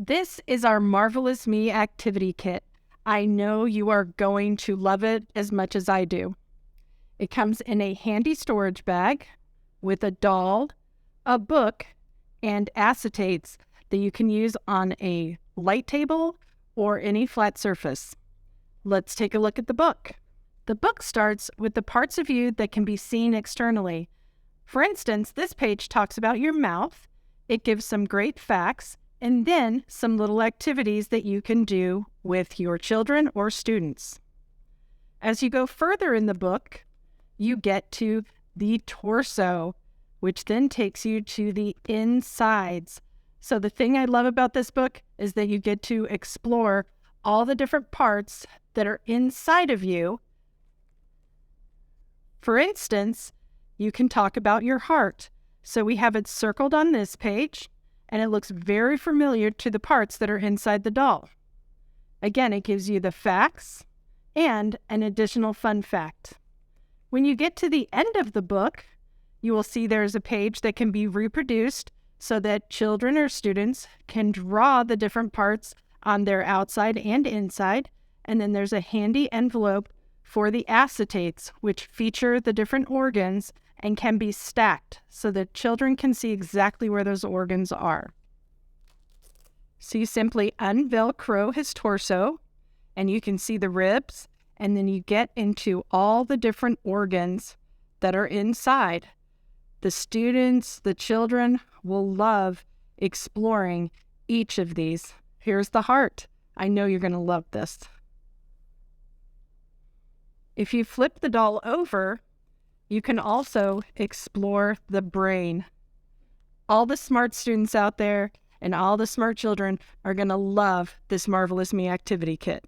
This is our Marvelous Me activity kit. I know you are going to love it as much as I do. It comes in a handy storage bag with a doll, a book, and acetates that you can use on a light table or any flat surface. Let's take a look at the book. The book starts with the parts of you that can be seen externally. For instance, this page talks about your mouth. It gives some great facts and then some little activities that you can do with your children or students. As you go further in the book, you get to the torso, which then takes you to the insides. So the thing I love about this book is that you get to explore all the different parts that are inside of you. For instance, you can talk about your heart. So we have it circled on this page, and it looks very familiar to the parts that are inside the doll. Again, it gives you the facts and an additional fun fact. When you get to the end of the book, you will see there's a page that can be reproduced so that children or students can draw the different parts on their outside and inside. And then there's a handy envelope for the acetates, which feature the different organs and can be stacked so that children can see exactly where those organs are. So you simply unvelcro his torso, and you can see the ribs, and then you get into all the different organs that are inside. The students, the children will love exploring each of these. Here's the heart. I know you're going to love this. If you flip the doll over, you can also explore the brain. All the smart students out there and all the smart children are going to love this Marvelous Me activity kit.